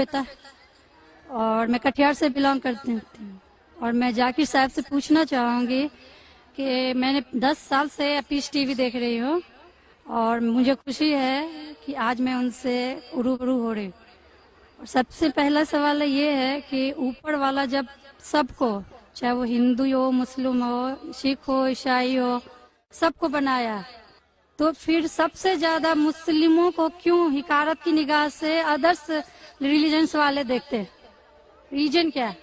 बेटा और मैं कटिहार से बिलोंग करती हूँ। और मैं जाकिर साहब से पूछना चाहूँगी कि मैंने 10 साल से पीस टीवी देख रही हूँ और मुझे खुशी है कि आज मैं उनसे रूबरू हो रही हूँ। और सबसे पहला सवाल ये है कि ऊपर वाला जब सबको, चाहे वो हिंदू हो, मुस्लिम हो, सिख हो, ईसाई हो, सबको बनाया, तो फिर सबसे ज्यादा मुस्लिमों को क्यों हिकारत की निगाह से अदर्स रिलीजन्स वाले देखते हैं? रीजन क्या है?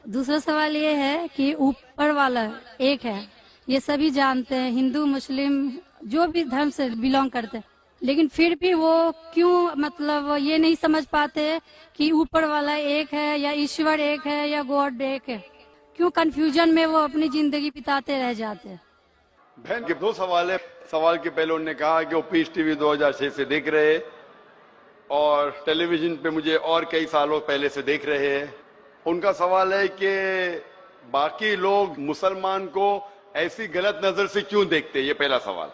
दूसरा सवाल ये है कि ऊपर वाला एक है, ये सभी जानते हैं, हिंदू मुस्लिम जो भी धर्म से बिलोंग करते हैं, लेकिन फिर भी वो क्यों मतलब ये नहीं समझ पाते कि ऊपर वाला एक है या ईश्वर एक है या गॉड एक है? क्यों कंफ्यूजन में वो अपनी जिंदगी बिताते रह जाते हैं? बहन के दो सवाल है। सवाल के पहले उन्होंने कहा कि वो पीस टीवी 2006 से देख रहे हैं और टेलीविजन पे मुझे और कई सालों पहले से देख रहे हैं। उनका सवाल है कि बाकी लोग मुसलमान को ऐसी गलत नजर से क्यों देखते हैं, ये पहला सवाल।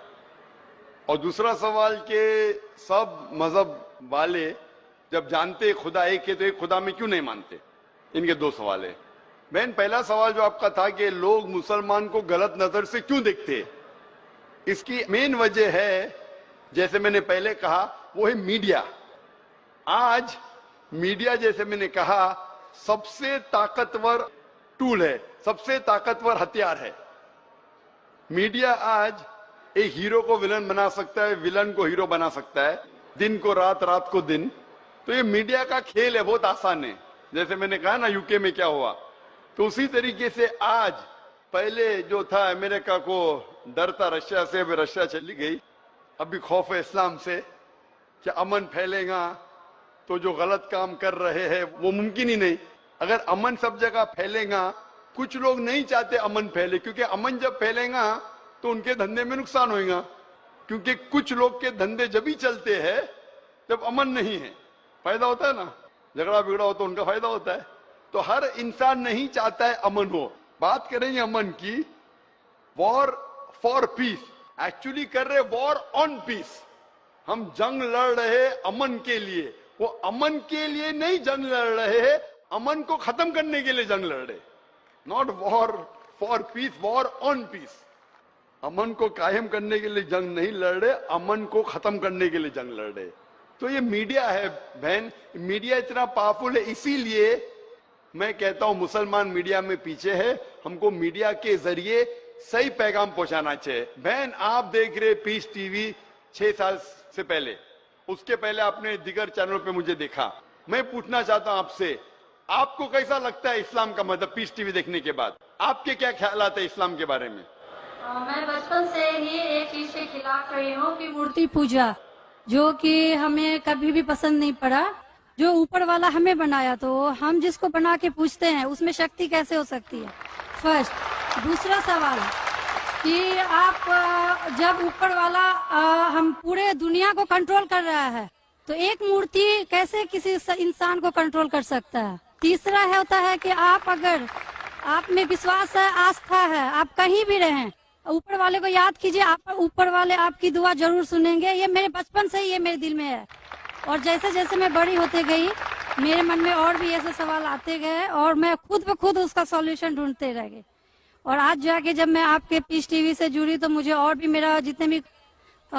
और दूसरा सवाल कि सब मजहब वाले जब जानते खुदा एक है तो एक खुदा में क्यों नहीं मानते? इनके दो सवाल है। बहन, पहला सवाल जो आपका था कि लोग मुसलमान को गलत नजर से क्यों देखते हैं, इसकी मेन वजह है, जैसे मैंने पहले कहा, वो है मीडिया। आज मीडिया, जैसे मैंने कहा, सबसे ताकतवर टूल है, सबसे ताकतवर हथियार है। मीडिया आज एक हीरो को विलन बना सकता है, विलन को हीरो बना सकता है, दिन को रात, रात को दिन। तो ये मीडिया का खेल है, बहुत आसान है। जैसे मैंने कहा ना यूके में क्या हुआ, तो उसी तरीके से आज, पहले जो था अमेरिका को डर था रशिया से, अभी रशिया चली गई। अभी खौफ है इस्लाम से कि अमन फैलेगा तो जो गलत काम कर रहे हैं वो मुमकिन ही नहीं। अगर अमन सब जगह फैलेगा, कुछ लोग नहीं चाहते अमन फैले, क्योंकि अमन जब फैलेगा तो उनके धंधे में नुकसान होगा, क्योंकि कुछ लोग के धंधे जब ही चलते हैं जब अमन नहीं है। फायदा होता है ना, झगड़ा बिगड़ा हो तो उनका फायदा होता है। तो हर इंसान नहीं चाहता है अमन हो। बात करेंगे अमन की, वॉर फॉर पीस, एक्चुअली कर रहे वॉर ऑन पीस। हम जंग लड़ रहे अमन के लिए, वो अमन के लिए नहीं जंग लड़ रहे हैं, अमन को खत्म करने के लिए जंग लड़ रहे। Not war for peace, war on peace. अमन को कायम करने के लिए जंग नहीं लड़ रहे, अमन को खत्म करने के लिए जंग लड़ रहे। तो ये मीडिया है बहन, मीडिया इतना पावरफुल है, इसीलिए मैं कहता हूं मुसलमान मीडिया में पीछे है। हमको मीडिया के जरिए सही पैगाम पहुंचाना चाहिए। बहन, आप देख रहे पीस टीवी 6 साल से पहले, उसके पहले आपने दिगर चैनलों पे मुझे देखा। मैं पूछना चाहता हूं आपसे, आपको कैसा लगता है इस्लाम का मतलब पीस टीवी देखने के बाद? आपके क्या ख्यालात है इस्लाम के बारे में? मैं बचपन से ही एक चीज के खिलाफ रही हूँ कि मूर्ति पूजा, जो कि हमें कभी भी पसंद नहीं पड़ा। जो ऊपर वाला हमें बनाया, तो हम जिसको बना के पूछते हैं उसमें शक्ति कैसे हो सकती है? फर्स्ट। दूसरा सवाल कि आप जब ऊपर वाला हम पूरे दुनिया को कंट्रोल कर रहा है, तो एक मूर्ति कैसे किसी इंसान को कंट्रोल कर सकता है? तीसरा है होता है कि आप अगर आप में विश्वास है, आस्था है, आप कहीं भी रहें, ऊपर वाले को याद कीजिए, आप ऊपर वाले आपकी दुआ जरूर सुनेंगे। ये मेरे बचपन से ही ये मेरे दिल में है, और जैसे जैसे मैं बड़ी होते गई मेरे मन में और भी ऐसे सवाल आते गए और मैं खुद ब खुद उसका सॉल्यूशन ढूंढते रह गई। और आज जाके जब मैं आपके पीस टीवी से जुड़ी तो मुझे और भी, मेरा जितने भी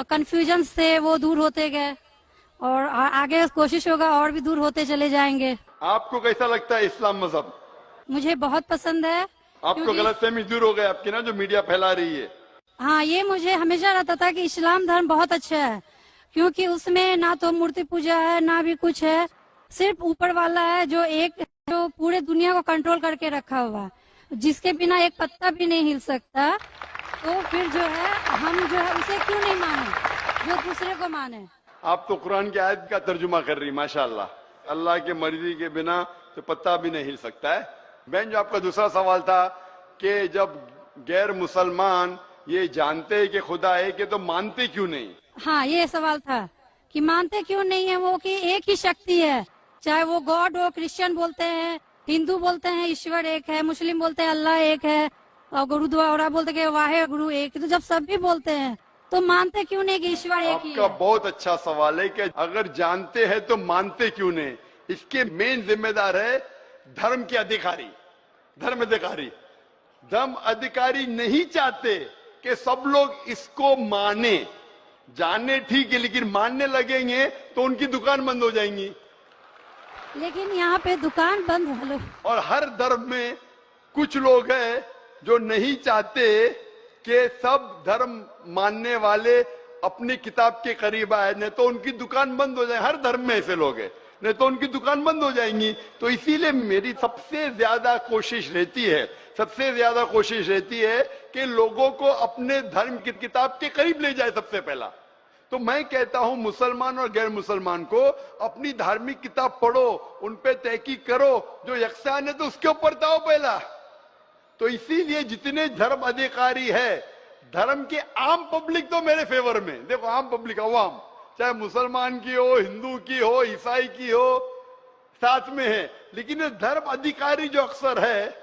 कंफ्यूजन थे वो दूर होते गए, और आगे कोशिश होगा और भी दूर होते चले जाएंगे। आपको कैसा लगता है इस्लाम मजहब? मुझे बहुत पसंद है। आपको गलतफहमी दूर हो गई आपकी ना, जो मीडिया फैला रही है? हाँ, ये मुझे हमेशा रहता था कि इस्लाम धर्म बहुत अच्छा है, क्योंकि उसमें ना तो मूर्ति पूजा है ना भी कुछ है, सिर्फ ऊपर वाला है जो एक, जो पूरे दुनिया को कंट्रोल करके रखा हुआ है, जिसके बिना एक पत्ता भी नहीं हिल सकता। तो फिर जो है हम जो है उसे क्यों नहीं माने, जो दूसरे को माने? आप तो कुरान की आयत का तर्जुमा कर रही, माशाल्लाह। अल्लाह के मर्जी के बिना तो पत्ता भी नहीं हिल सकता है। बहन, जो आपका दूसरा सवाल था कि जब गैर मुसलमान ये जानते हैं कि खुदा है कि, तो मानते क्यों नहीं? हाँ, ये सवाल था कि मानते क्यों नहीं है वो, कि एक ही शक्ति है, चाहे वो गॉड हो, क्रिश्चियन बोलते हैं, हिंदू बोलते हैं ईश्वर एक है, मुस्लिम बोलते हैं अल्लाह एक है, और गुरुद्वारा बोलते हैं वाहे गुरु एक। तो जब सब भी बोलते हैं तो मानते क्यों नहीं कि ईश्वर एक ही है? आपका बहुत अच्छा सवाल है कि अगर जानते हैं तो मानते क्यों नहीं। इसके मेन जिम्मेदार है धर्म के अधिकारी। धर्म अधिकारी, धर्म अधिकारी नहीं चाहते कि सब लोग इसको माने। जाने ठीक है, लेकिन मानने लगेंगे तो उनकी दुकान बंद हो जाएंगी। लेकिन यहाँ पे दुकान बंद है। और हर धर्म में कुछ लोग हैं जो नहीं चाहते कि सब धर्म मानने वाले अपनी किताब के करीब आए, नहीं तो उनकी दुकान बंद हो जाए। हर धर्म में ऐसे लोग हैं, नहीं तो उनकी दुकान बंद हो जाएंगी। तो इसीलिए मेरी सबसे ज्यादा कोशिश रहती है कि लोगों को अपने धर्म की किताब के करीब ले जाए सबसे पहला। तो मैं कहता हूं मुसलमान और गैर मुसलमान को अपनी धार्मिक किताब पढ़ो, उन पे तहकीक करो, जो यकसान है तो उसके ऊपर जाओ पहला। तो इसीलिए जितने धर्म अधिकारी है, धर्म के आम पब्लिक तो मेरे फेवर में, देखो आम पब्लिक, अवाम, चाहे मुसलमान की हो, हिंदू की हो, ईसाई की हो, साथ में है। लेकिन ये धर्म अधिकारी जो अक्सर है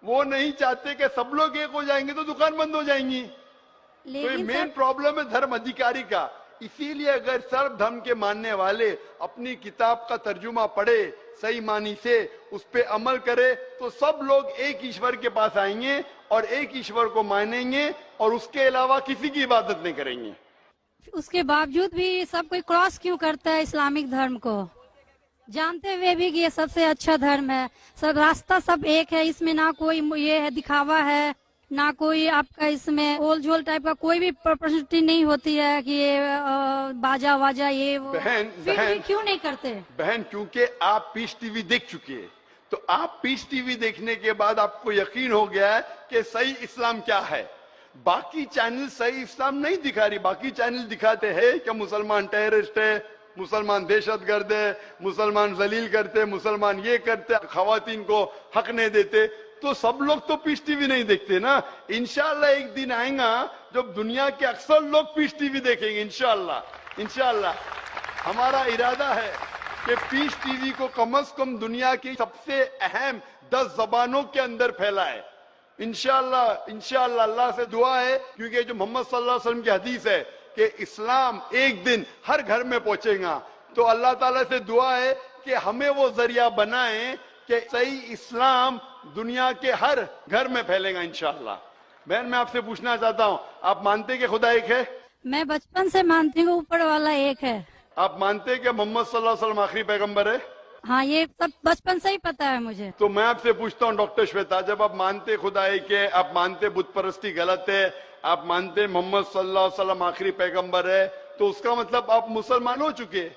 वो नहीं चाहते कि सब लोग एक हो जाएंगे तो दुकान बंद हो जाएंगी। तो ये मेन प्रॉब्लम है धर्म अधिकारी का। इसीलिए अगर सर्व धर्म के मानने वाले अपनी किताब का तर्जुमा पढ़े, सही मानी से उस पे अमल करे, तो सब लोग एक ईश्वर के पास आएंगे और एक ईश्वर को मानेंगे और उसके अलावा किसी की इबादत नहीं करेंगे। उसके बावजूद भी सब कोई क्रॉस क्यों करता है इस्लामिक धर्म को, जानते हुए भी कि ये सबसे अच्छा धर्म है, सब रास्ता सब एक है, इसमें ना कोई ये है दिखावा है, ना कोई आपका इसमें ओल झोल टाइप का कोई भी प्रॉपर्टी नहीं होती है कि ये बाजा वाजा ये वो। बहन क्यों नहीं करते बहन? क्योंकि आप पीस टीवी देख चुके हैं। तो आप पीस टीवी देखने के बाद आपको यकीन हो गया है कि सही इस्लाम क्या है। बाकी चैनल सही इस्लाम नहीं दिखा रही। बाकी चैनल दिखाते हैं कि मुसलमान टेररिस्ट है, मुसलमान दहशतगर्द है, मुसलमान जलील करते, मुसलमान ये करते, खवातीन को हक नहीं देते। तो सब लोग तो पीस टीवी नहीं देखते ना। इंशाल्लाह एक दिन आएगा जब दुनिया के अक्सर लोग पीस टीवी देखेंगे। इंशाल्लाह हमारा इरादा है कि पीस टीवी को कम से कम दुनिया की सबसे अहम 10 जबानों के अंदर फैलाए। इंशाल्लाह अल्लाह से दुआ है, क्योंकि जो मोहम्मद सल्लल्लाहु अलैहि वसल्लम की हदीस है कि इस्लाम एक दिन हर घर में पहुंचेगा। तो अल्लाह ताला से दुआ है कि हमें वो जरिया बनाए कि सही इस्लाम दुनिया के हर घर में फैलेगा इंशाल्लाह। बहन, मैं आपसे पूछना चाहता हूँ, आप मानते कि खुदा एक है? मैं बचपन से मानती हूँ ऊपर वाला एक है। आप मानते कि मोहम्मद सल्लल्लाहु अलैहि वसल्लम आखिरी पैगंबर है? हाँ, ये सब बचपन से ही पता है मुझे। तो मैं आपसे पूछता हूँ डॉक्टर श्वेता, जब आप मानते खुदा एक है, आप मानते बुत परस्ती गलत है, आप मानते मोहम्मद सल्लल्लाहु अलैहि वसल्लम आखिरी पैगंबर है, तो उसका मतलब आप मुसलमान हो चुके।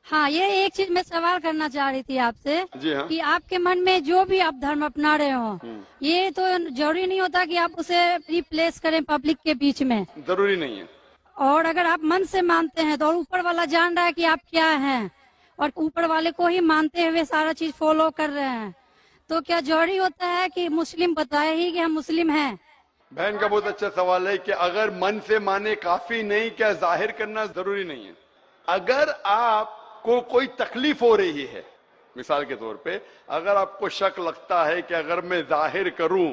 हाँ, ये एक चीज मैं सवाल करना चाह रही थी आपसे। जी हाँ। कि आपके मन में जो भी आप धर्म अपना रहे हो, ये तो जरूरी नहीं होता कि आप उसे रिप्लेस करें पब्लिक के बीच में। जरूरी नहीं है। और अगर आप मन से मानते हैं तो और ऊपर वाला जान रहा है कि आप क्या हैं और ऊपर वाले को ही मानते हुए सारा चीज फॉलो कर रहे हैं, तो क्या जरूरी होता है कि मुस्लिम बताए ही कि हम मुस्लिम हैं? बहन का बहुत अच्छा सवाल है कि अगर मन से माने काफी नहीं, क्या जाहिर करना जरूरी नहीं है? अगर आपको कोई तकलीफ हो रही है, मिसाल के तौर पे अगर आपको शक लगता है कि अगर मैं जाहिर करूं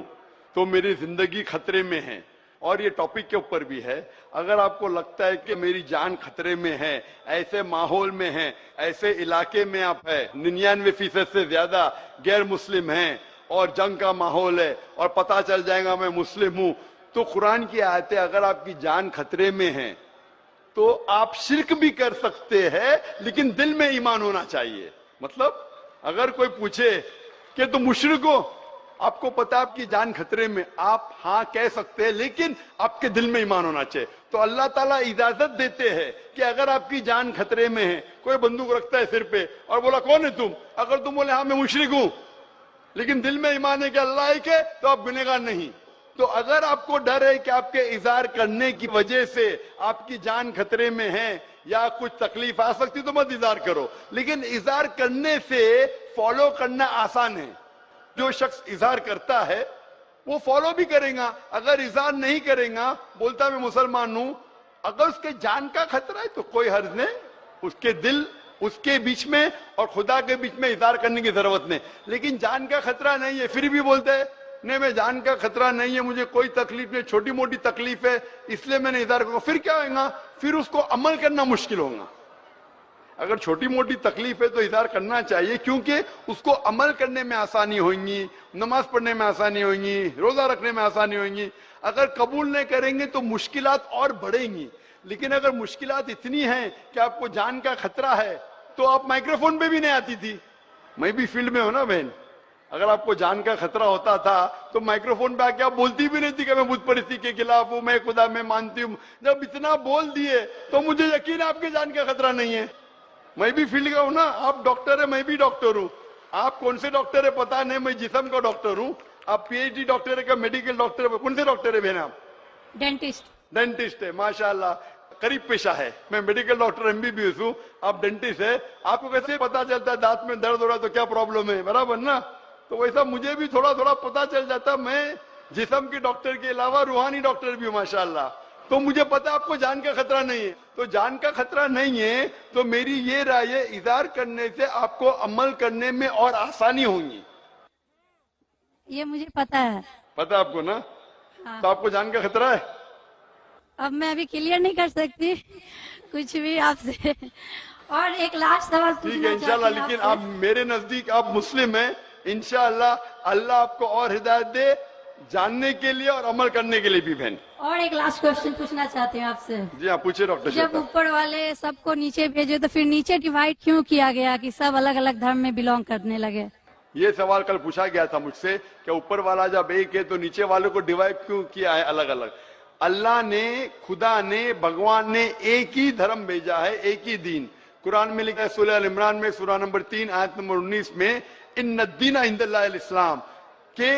तो मेरी जिंदगी खतरे में है, और ये टॉपिक के ऊपर भी है, अगर आपको लगता है कि मेरी जान खतरे में है, ऐसे माहौल में है, ऐसे इलाके में आप है, 99% से ज्यादा गैर मुस्लिम हैं और जंग का माहौल है और पता चल जाएगा मैं मुस्लिम हूं, तो कुरान की आयतें, अगर आपकी जान खतरे में है तो आप शिर्क भी कर सकते हैं, लेकिन दिल में ईमान होना चाहिए। मतलब अगर कोई पूछे कि तुम मुशरिक हो, आपको पता है आपकी जान खतरे में, आप हाँ कह सकते हैं, लेकिन आपके दिल में ईमान होना चाहिए। तो अल्लाह ताला इजाजत देते हैं कि अगर आपकी जान खतरे में है, कोई बंदूक रखता है सिर पे और बोला कौन है तुम, अगर तुम बोले हाँ मैं मुशरिक हूं, लेकिन दिल में ईमान है कि अल्लाह एक है, तो आप गुनहगार नहीं। तो अगर आपको डर है कि आपके इज़हार करने की वजह से आपकी जान खतरे में है या कुछ तकलीफ आ सकती, तो मत इज़हार करो। लेकिन इज़हार करने से फॉलो करना आसान है। जो शख्स इज़हार करता है वो फॉलो भी करेगा। अगर इज़हार नहीं करेगा, बोलता मैं मुसलमान हूं, अगर उसके जान का खतरा है तो कोई हर्ज नहीं, उसके दिल उसके बीच में और खुदा के बीच में इज़हार करने की जरूरत नहीं। लेकिन जान का खतरा नहीं है, फिर भी बोलते हैं नहीं मैं जान का खतरा नहीं है, मुझे कोई तकलीफ नहीं, छोटी मोटी तकलीफ है, इसलिए मैंने इज़हार करूंगा, फिर क्या होगा? फिर उसको अमल करना मुश्किल होगा। अगर छोटी मोटी तकलीफ है तो इजहार करना चाहिए, क्योंकि उसको अमल करने में आसानी होगी, नमाज पढ़ने में आसानी होगी, रोजा रखने में आसानी होगी। अगर कबूल नहीं करेंगे तो मुश्किलात और बढ़ेंगी। लेकिन अगर मुश्किलात इतनी हैं कि आपको जान का खतरा है तो आप माइक्रोफोन पे भी नहीं आती थी। मैं भी फील्ड में हूं ना बहन, अगर आपको जान का खतरा होता था तो माइक्रोफोन पे आके आप बोलती भी नहीं थी कि मैं बुत परिस्थिति के खिलाफ हूं, मैं खुदा में मानती हूं। जब इतना बोल दिए तो मुझे यकीन है आपके जान का खतरा नहीं है। मैं भी फील्ड का हूं ना, आप डॉक्टर है, मैं भी डॉक्टर हूं। आप कौन से डॉक्टर है पता नहीं, मैं जिस्म का डॉक्टर हूं। आप पीएचडी डॉक्टर है क्या, मेडिकल डॉक्टर है, कौन से डॉक्टर है बहन आप? डेंटिस्ट। डेंटिस्ट है, माशाल्लाह, करीब पेशा है। मैं मेडिकल डॉक्टर एमबीबीएस हूँ, आप डेंटिस्ट है। आपको कैसे पता चलता है दांत में दर्द हो रहा है तो क्या प्रॉब्लम है, बराबर ना? तो वैसा मुझे भी थोड़ा थोड़ा पता चल जाता। मैं जिस्म के डॉक्टर के अलावा रूहानी डॉक्टर भी हूँ माशाल्लाह। तो मुझे पता आपको जान का खतरा नहीं है। तो जान का खतरा नहीं है तो मेरी ये राय है, इज़हार करने से आपको अमल करने में और आसानी होगी। ये मुझे पता है। पता आपको ना? हाँ। तो आपको जान का खतरा है? अब मैं अभी क्लियर नहीं कर सकती कुछ भी आपसे। और एक लास्ट सवाल ठीक है पूछना इंशाल्लाह, चाहती हूँ लेकिन आपसे। आप मेरे नजदीक आप मुस्लिम हैं। इंशाल्लाह अल्लाह आपको और हिदायत दे, जानने के लिए और अमल करने के लिए भी बहन। और एक लास्ट क्वेश्चन पूछना चाहती हूँ आपसे। जी हाँ, पूछे डॉक्टर जब शेखर। ऊपर वाले सबको नीचे भेजे तो फिर नीचे डिवाइड क्यों किया गया कि सब अलग अलग धर्म में बिलोंग करने लगे? ये सवाल कल पूछा गया था मुझसे कि ऊपर वाला जब एक है तो नीचे वालों को डिवाइड क्यों किया है अलग अलग? अल्लाह ने, खुदा ने, भगवान ने एक ही धर्म भेजा है, एक ही दीन। कुरान में लिखा है सूरह अल इमरान में सूरह नंबर 3 आयत नंबर 19 में, इन्नद्दीन इंदल्लाहिल इस्लाम, के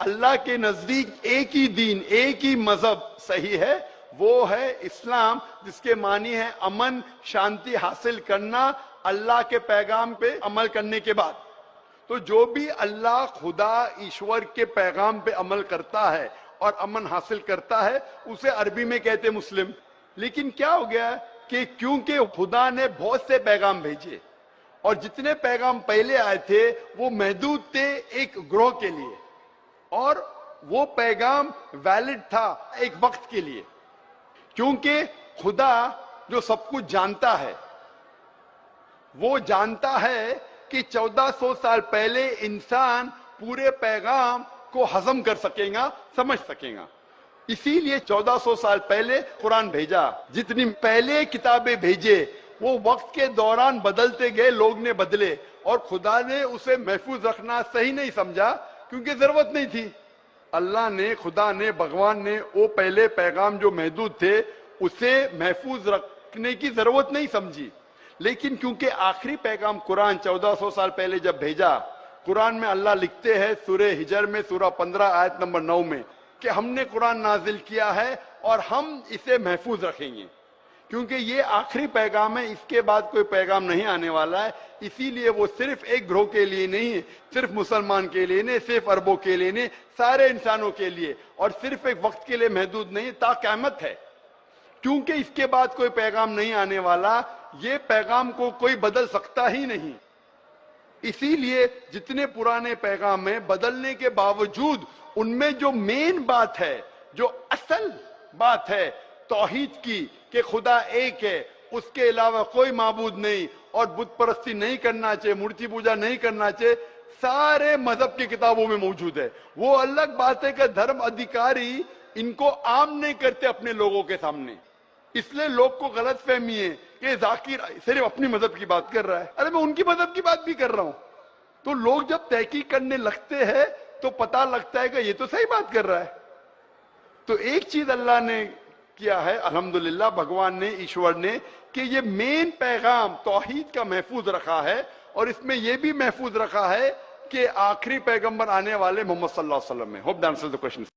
अल्लाह के नजदीक एक ही दीन, एक ही मजहब सही है, वो है इस्लाम, जिसके मानी है अमन शांति हासिल करना अल्लाह के पैगाम पे अमल करने के बाद। तो जो भी अल्लाह खुदा ईश्वर के पैगाम पे अमल करता है और अमन हासिल करता है उसे अरबी में कहते मुस्लिम। लेकिन क्या हो गया कि क्योंकि खुदा ने बहुत से पैगाम भेजे और जितने पैगाम पहले आए थे वो महदूद थे एक ग्रोह के लिए, और वो पैगाम वैलिड था एक वक्त के लिए, क्योंकि खुदा जो सब कुछ जानता है वो जानता है कि 1400 साल पहले इंसान पूरे पैगाम को हजम कर सकेगा, समझ सकेगा। इसीलिए 1400 साल पहले कुरान भेजा। जितनी पहले किताबें भेजे वो वक्त के दौरान बदलते गए, लोग ने बदले, और खुदा ने उसे महफूज रखना सही नहीं समझा क्योंकि जरूरत नहीं थी। अल्लाह ने, खुदा ने, भगवान ने वो पहले पैगाम जो महदूद थे उसे महफूज रखने की जरूरत नहीं समझी। लेकिन क्योंकि आखिरी पैगाम कुरान 1400 साल पहले जब भेजा, कुरान में अल्लाह लिखते हैं सूरह हिजर में सूरह 15 आयत नंबर 9 में कि हमने कुरान नाजिल किया है और हम इसे महफूज रखेंगे, क्योंकि ये आखिरी पैगाम है, इसके बाद कोई पैगाम नहीं आने वाला है। इसीलिए वो सिर्फ एक ग्रोह के लिए नहीं, सिर्फ मुसलमान के लिए नहीं, सिर्फ अरबों के लिए नहीं, सारे इंसानों के लिए, और सिर्फ एक वक्त के लिए महदूद नहीं, ता क़यामत है। क्योंकि इसके बाद कोई पैगाम नहीं आने वाला, ये पैगाम को कोई बदल सकता ही नहीं। इसीलिए जितने पुराने पैगाम हैं, बदलने के बावजूद उनमें जो मेन बात है, जो असल बात है तौहीद की, कि खुदा एक है, उसके अलावा कोई माबूद नहीं, और बुत परस्ती नहीं करना चाहिए, मूर्ति पूजा नहीं करना चाहिए, सारे मजहब की किताबों में मौजूद है। वो अलग बात है कि धर्म अधिकारी इनको आम नहीं करते अपने लोगों के सामने, इसलिए लोग को गलत फहमी है कि जाकिर सिर्फ अपनी मजहब की बात कर रहा है। अरे मैं उनकी मजहब की बात भी कर रहा हूं। तो लोग जब तहकीक करने लगते हैं तो पता लगता है कि ये तो सही बात कर रहा है। तो एक चीज अल्लाह ने किया है, अल्हम्दुलिल्लाह, भगवान ने, ईश्वर ने, कि ये मेन पैगाम तौहीद का महफूज रखा है, और इसमें यह भी महफूज रखा है कि आखिरी पैगंबर आने वाले मोहम्मद सल्लल्लाहु अलैहि वसल्लम है। Hope that answers the question.